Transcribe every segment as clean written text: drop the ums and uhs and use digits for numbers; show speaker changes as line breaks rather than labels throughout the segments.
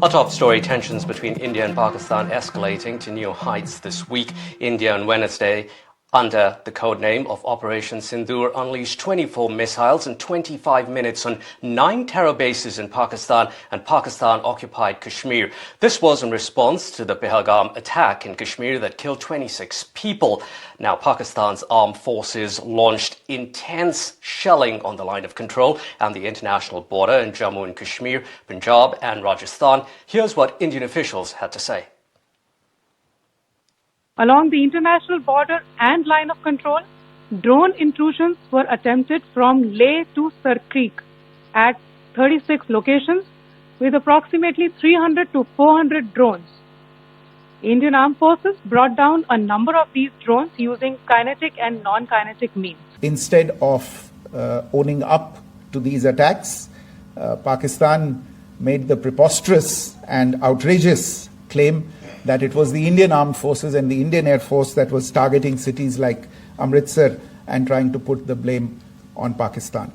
Our top story, tensions between India and Pakistan escalating to new heights this week. India on Wednesday, under the codename of Operation Sindoor, unleashed 24 missiles in 25 minutes on 9 terror bases in Pakistan and Pakistan-occupied Kashmir. This was in response to the Pahalgam attack in Kashmir that killed 26 people. Now, Pakistan's armed forces launched intense shelling on the line of control and the international border in Jammu and Kashmir, Punjab and Rajasthan. Here's what Indian officials had to say.
Along the international border and line of control, drone intrusions were attempted from Leh to Sar Creek at 36 locations with approximately 300 to 400 drones. Indian Armed Forces brought down a number of these drones using kinetic and non-kinetic means.
Instead of owning up to these attacks, Pakistan made the preposterous and outrageous claim that it was the Indian Armed Forces and the Indian Air Force that was targeting cities like Amritsar and trying to put the blame on Pakistan.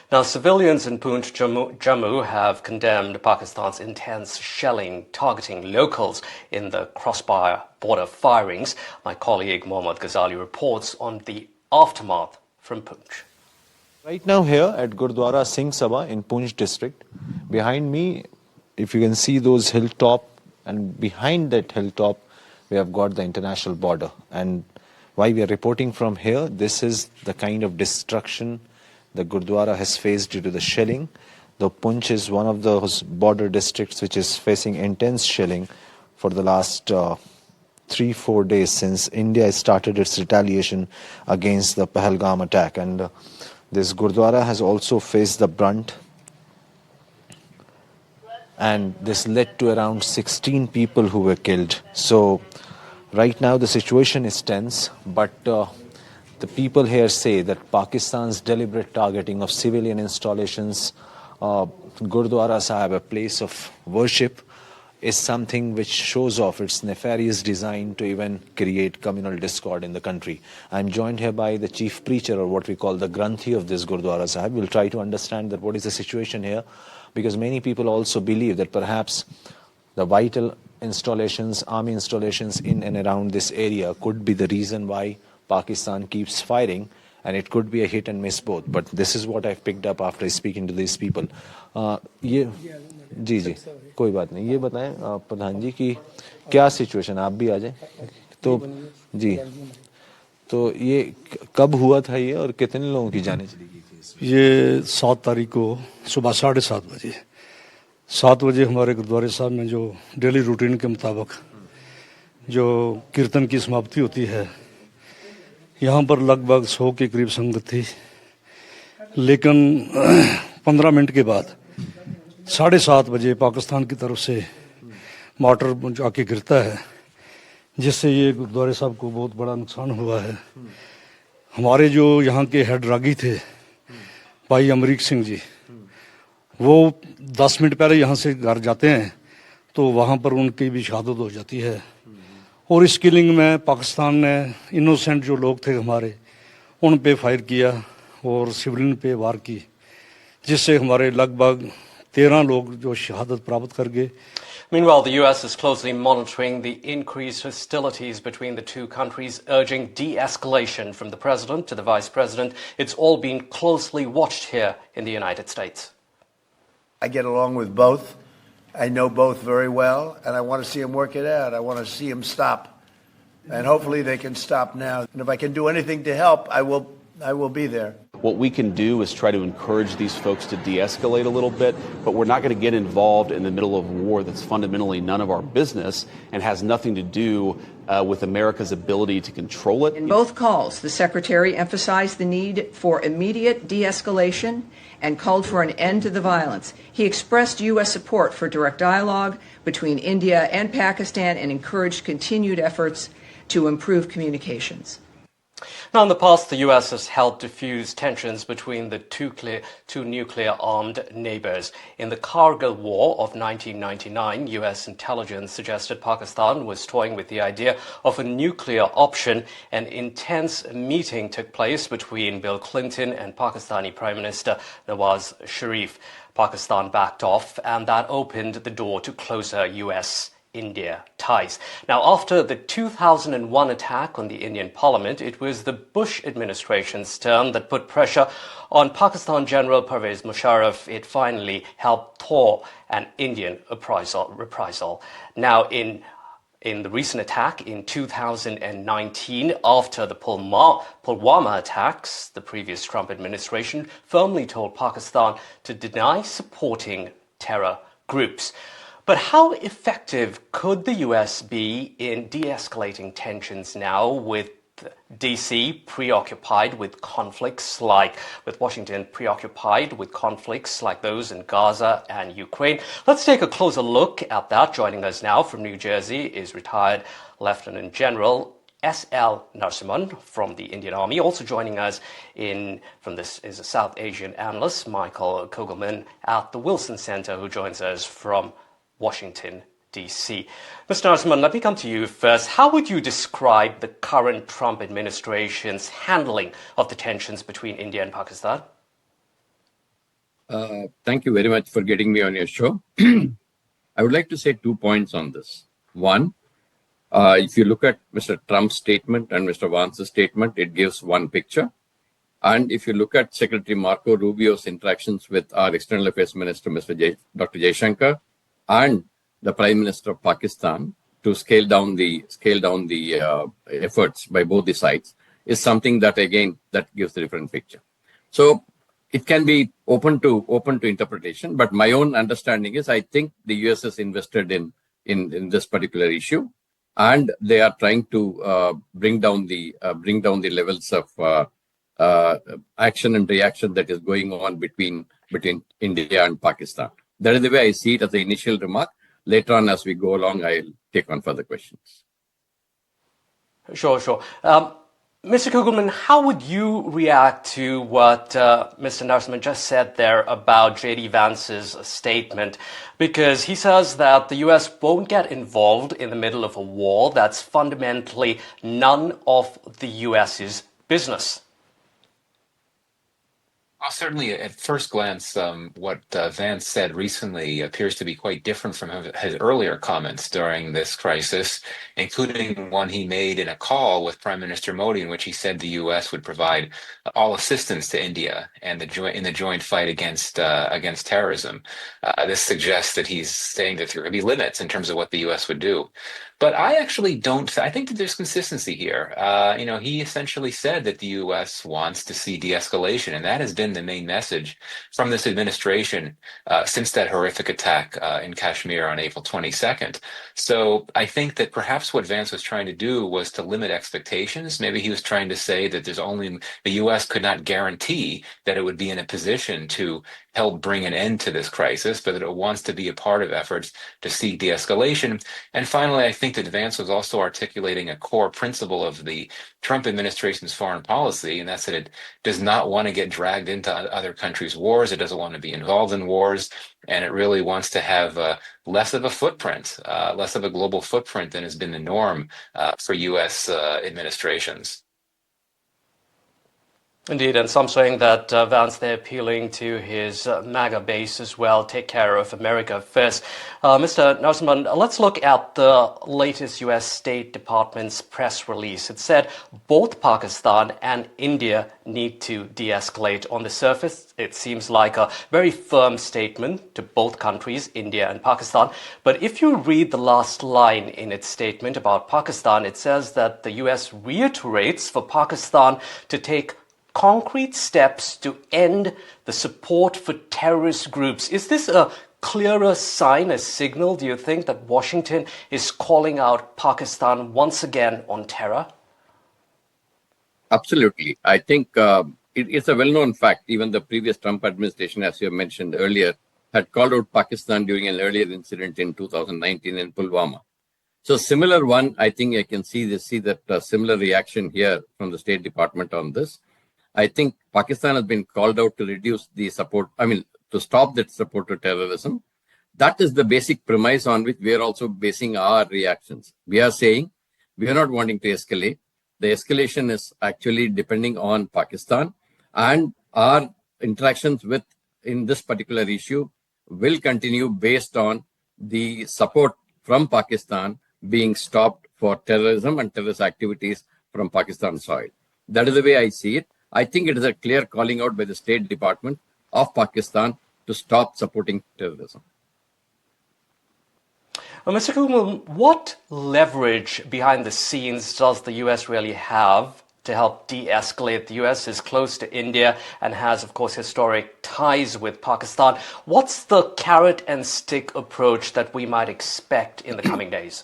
Now, civilians in Poonch, Jammu have condemned Pakistan's intense shelling targeting locals in the cross-border firings. My colleague Mohammad Ghazali reports on the aftermath from Poonch.
Right now here at Gurdwara Singh Sabha in Poonch district, behind me, if you can see those hilltop, and behind that hilltop, we have got the international border. And why we are reporting from here, this is the kind of destruction the Gurdwara has faced due to the shelling. The Poonch is one of those border districts which is facing intense shelling for the last 3-4 days since India started its retaliation against the Pahalgam attack. And this Gurdwara has also faced the brunt. And this led to around 16 people who were killed. So right now the situation is tense, but the people here say that Pakistan's deliberate targeting of civilian installations, Gurdwara Sahib, a place of worship, is something which shows off its nefarious design to even create communal discord in the country. I'm joined here by the chief preacher, or what we call the Granthi of this Gurdwara Sahib. We'll try to understand that what is the situation here, because many people also believe that perhaps the vital installations, army installations in and around this area could be the reason why Pakistan keeps firing, and it could be a hit and miss both. But this is what I've picked up after speaking to these people. जी कोई बात नहीं, ये बताएं प्रधान जी कि क्या situation, आप भी आ जाएं तो जी, तो ये कब हुआ था ये और कितने लोगों की जानें चली गई थी?
ये 7 तारीख को सुबह 7:30 बजे 7 बजे हमारे गुरुद्वारे साहब में जो डेली रूटीन के मुताबिक जो कीर्तन की समाप्ति होती है, यहाँ पर लगभग 100 के करीब संगत थी। लेकिन 15 मिनट के बाद 7:30 बजे पाकिस्तान की तरफ से मोटर आके गिरता है, जिससे ये गुरुद्वारे साहब को बहुत बड़ा नुकसान हुआ है। हमारे जो यहाँ के हेड रागी थे भाई अमरीक सिंह जी, वो 10 मिनट पहले यहाँ से घर जाते हैं तो वहाँ पर उनकी भी शहादत हो जाती है। और इस किलिंग में पाकिस्तान ने इनोसेंट जो लोग थे हमारे, उन पे फायर किया और सिविलियन पे वार की, जिससे हमारे लगभग 13 लोग जो शहादत प्राप्त कर गए।
Meanwhile, the US is closely monitoring the increased hostilities between the two countries, urging de-escalation from the president to the vice president. It's all been closely watched here in the United States.
I get along with both. I know both very well, and I want to see them work it out. I want to see them stop. And hopefully they can stop now. And if I can do anything to help, I will be there.
What we can do is try to encourage these folks to de-escalate a little bit, but we're not going to get involved in the middle of war that's fundamentally none of our business and has nothing to do with America's ability to control it.
In both calls, the Secretary emphasized the need for immediate de-escalation and called for an end to the violence. He expressed U.S. support for direct dialogue between India and Pakistan and encouraged continued efforts to improve communications.
Now, in the past, the US has helped diffuse tensions between the two nuclear-armed neighbors. In the Kargil War of 1999, US intelligence suggested Pakistan was toying with the idea of a nuclear option. An intense meeting took place between Bill Clinton and Pakistani Prime Minister Nawaz Sharif. Pakistan backed off, and that opened the door to closer US-India ties. Now, after the 2001 attack on the Indian parliament, it was the Bush administration's turn that put pressure on Pakistan General Pervez Musharraf. It finally helped thaw an Indian reprisal. Now, in the recent attack in 2019, after the Pulwama attacks, the previous Trump administration firmly told Pakistan to deny supporting terror groups. But how effective could the US be in de-escalating tensions now, with DC preoccupied with conflicts with Washington preoccupied with conflicts like those in Gaza and Ukraine? Let's take a closer look at that. Joining us now from New Jersey is retired Lieutenant General S.L. Narasimhan from the Indian Army. Also joining us from this is a South Asian analyst, Michael Kugelman at the Wilson Center, who joins us from Washington, D.C. Mr. Narasimhan, let me come to you first. How would you describe the current Trump administration's handling of the tensions between India and Pakistan?
Thank you very much for getting me on your show. I would like to say 2 points on this. One, if you look at Mr. Trump's statement and Mr. Vance's statement, it gives one picture. And if you look at Secretary Marco Rubio's interactions with our External Affairs Minister, Dr. Jaishankar, and the Prime Minister of Pakistan to scale down the efforts by both the sides, is something that, again, that gives a different picture. So it can be open to interpretation, but my own understanding is I think the US is invested in this particular issue, and they are trying to bring down the levels of action and reaction that is going on between India and Pakistan. That is the way I see it as the initial remark. Later on, as we go along, I'll take on further questions.
Sure. Mr. Kugelman, how would you react to what Mr. Narasimhan just said there about J.D. Vance's statement? Because he says that the U.S. won't get involved in the middle of a war that's fundamentally none of the U.S.'s business.
Well, certainly at first glance, what Vance said recently appears to be quite different from his earlier comments during this crisis, including one he made in a call with Prime Minister Modi, in which he said the U.S. would provide all assistance to India and in the joint fight against terrorism. This suggests that he's saying that there could be limits in terms of what the U.S. would do. But I actually don't. I think that there's consistency here. He essentially said that the U.S. wants to see de-escalation, and that has been the main message from this administration since that horrific attack in Kashmir on April 22nd. So I think that perhaps what Vance was trying to do was to limit expectations. Maybe he was trying to say that the U.S. could not guarantee that it would be in a position to help bring an end to this crisis, but that it wants to be a part of efforts to seek de-escalation. And finally, I think that Vance was also articulating a core principle of the Trump administration's foreign policy, and that's that it does not want to get dragged into other countries' wars. It doesn't want to be involved in wars, and it really wants to have less of a footprint, less of a global footprint than has been the norm for U.S. administrations.
Indeed, and some saying that Vance, they're appealing to his MAGA base as well. Take care of America first. Mr. Narasimhan, let's look at the latest U.S. State Department's press release. It said both Pakistan and India need to de-escalate. On the surface, it seems like a very firm statement to both countries, India and Pakistan. But if you read the last line in its statement about Pakistan, it says that the U.S. reiterates for Pakistan to take concrete steps to end the support for terrorist groups. Is this a clearer sign, a signal, do you think, that Washington is calling out Pakistan once again on terror?
Absolutely. I think it's a well-known fact. Even the previous Trump administration, as you mentioned earlier, had called out Pakistan during an earlier incident in 2019 in Pulwama. So similar one, I think I can see that similar reaction here from the State Department on this. I think Pakistan has been called out to reduce the support, to stop that support to terrorism. That is the basic premise on which we are also basing our reactions. We are saying we are not wanting to escalate. The escalation is actually depending on Pakistan, and our interactions with in this particular issue will continue based on the support from Pakistan being stopped for terrorism and terrorist activities from Pakistan soil. That is the way I see it. I think it is a clear calling out by the State Department of Pakistan to stop supporting terrorism.
Well, Mr. Kugelman, what leverage behind the scenes does the US really have to help de-escalate? The US is close to India and has, of course, historic ties with Pakistan. What's the carrot and stick approach that we might expect in the coming days?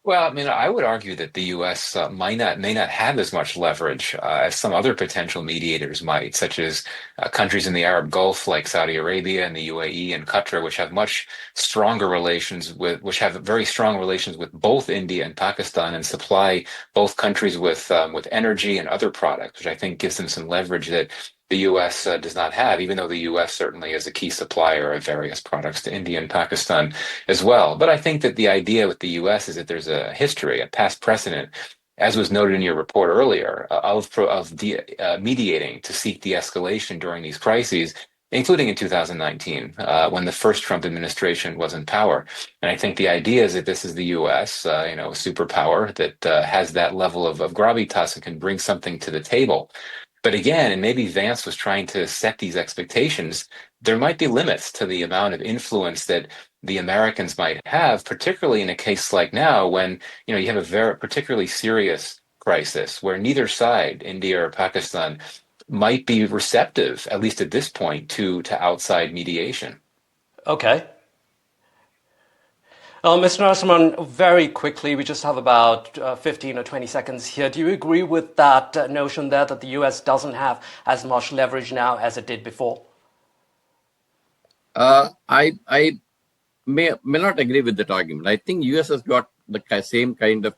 Well, I mean, I would argue that the U.S. May not have as much leverage as some other potential mediators might, such as countries in the Arab Gulf like Saudi Arabia and the UAE and Qatar, which have which have very strong relations with both India and Pakistan and supply both countries with energy and other products, which I think gives them some leverage that the U.S. Does not have, even though the U.S. certainly is a key supplier of various products to India and Pakistan as well. But I think that the idea with the U.S. is that there's a history, a past precedent, as was noted in your report earlier, of mediating to seek de-escalation during these crises, including in 2019, when the first Trump administration was in power. And I think the idea is that this is the U.S., a superpower that has that level of gravitas and can bring something to the table. But again, and maybe Vance was trying to set these expectations, there might be limits to the amount of influence that the Americans might have, particularly in a case like now when, you have a very particularly serious crisis where neither side, India or Pakistan, might be receptive, at least at this point, to outside mediation.
Okay. Mr. Narasimhan, very quickly, we just have about 15 or 20 seconds here. Do you agree with that notion there that the US doesn't have as much leverage now as it did before?
I may not agree with that argument. I think US has got the same kind of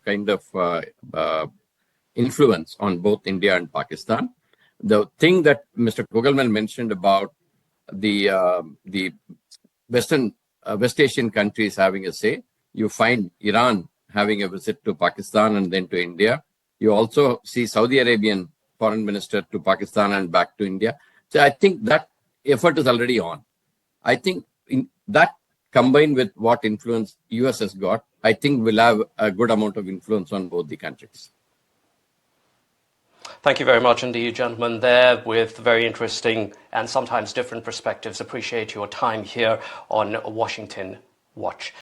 influence on both India and Pakistan. The thing that Mr. Kugelman mentioned about the West Asian countries having a say. You find Iran having a visit to Pakistan and then to India. You also see Saudi Arabian foreign minister to Pakistan and back to India. So I think that effort is already on. I think that combined with what influence US has got, I think will have a good amount of influence on both the countries.
Thank you very much indeed, gentlemen, there with very interesting and sometimes different perspectives. Appreciate your time here on Washington Watch.